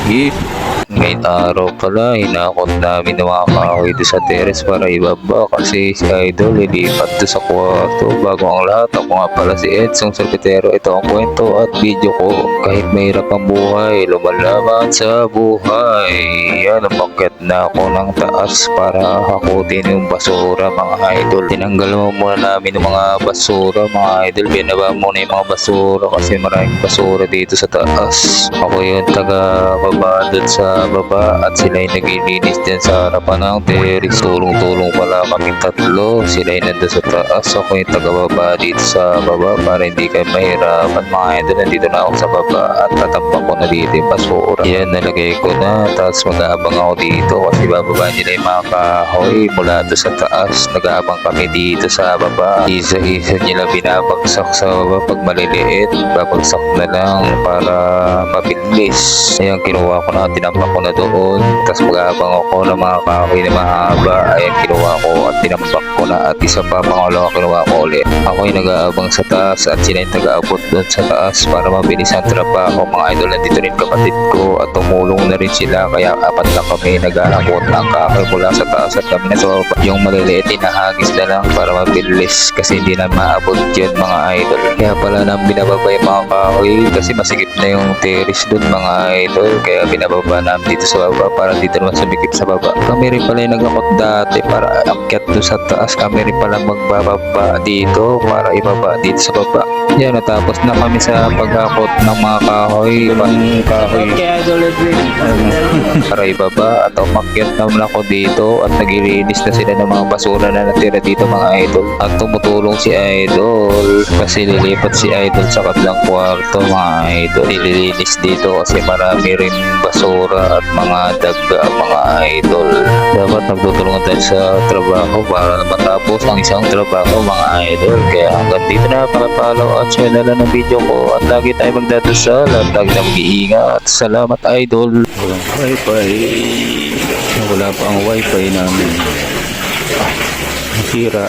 Hip. Ngayon araw pala, hinakot namin ng mga kahoy doon sa terrace para ibaba kasi si Idol lilipat doon sa kwarto. Bago ang lahat, ako nga pala si Edsong Serpetero. Ito ang kwento at video ko. Kahit mahirap ang buhay, lumalaban sa buhay. Yan, umakyat na ako ng taas para hakutin yung basura mga idol. Tinanggal mo muna namin yung mga basura mga idol. Binaba muna yung mga basura kasi maraming basura dito sa taas. Ako yung taga-baba doon sa baba at sila yung naglilinis din sa harapan ng terrace. Tulong-tulong pala kami tatlo. Sila yung nandun sa taas. Ako yung taga-baba dito sa baba para hindi kayo mahirapan mga idol. Nandito na ako sa baba at tatambak ko na dito yung basura. Yan, nalagay ko na. Tapos mag-aabang ako dito kasi bababa nila yung mga kahoy mula doon sa taas. Nag-aabang kami dito sa baba. Isa-isa nila binabagsak sa baba. Pag maliliit, babagsak na lang para mabilis. Ayan, kinuha ko na, tinambak ko na doon. Tapos mag-aabang ako ng mga kahoy na mahaba. Ayan, kinuha ko at tinambak ko na. At isa pa, pangalawa, kinuha ko ulit. Ako yung nag-aabang sa taas at sila yung nag-aabot doon sa taas para mabilis ang trabaho. Mga idol, nandito rin kapatid ko at tumulong na rin sila. Kaya apat na kami nag-aabot ng kahoy mula sa taas at kami na sa baba. Yung maliliit, inahagis na lang para mabilis kasi hindi na maabot yun mga idol. Kaya pala nang binababa yung mga kahoy kasi masikip na yung terrace doon mga idol. Kaya binababa namin dito sa baba para dito naman sumikip sa baba. Kami rin pala yung nag-akot dati para akyat doon sa taas. Kami rin pala magbababa dito para ibaba dito sa baba. Yan, natapos na kami sa pag-akot ng mga kahoy. Para ibaba at umakyat naman ako dito at nagilinis na sila ng mga basura na natira dito mga idol. At tumutulong si Idol kasi lilipat si Idol sa kabilang kwarto mga idol. Nililinis dito kasi marami rin basura at mga daga mga idol. Dapat nagtutulungan tayo sa trabaho para matapos ang isang trabaho mga idol. Kaya hanggang dito na, pakipalaw at share na lang ng video ko at lagi tayo magdadasal at lagi tayo mag-iingat. Salamat idol. Walang wifi. Wala pa ang wifi namin. Nasira.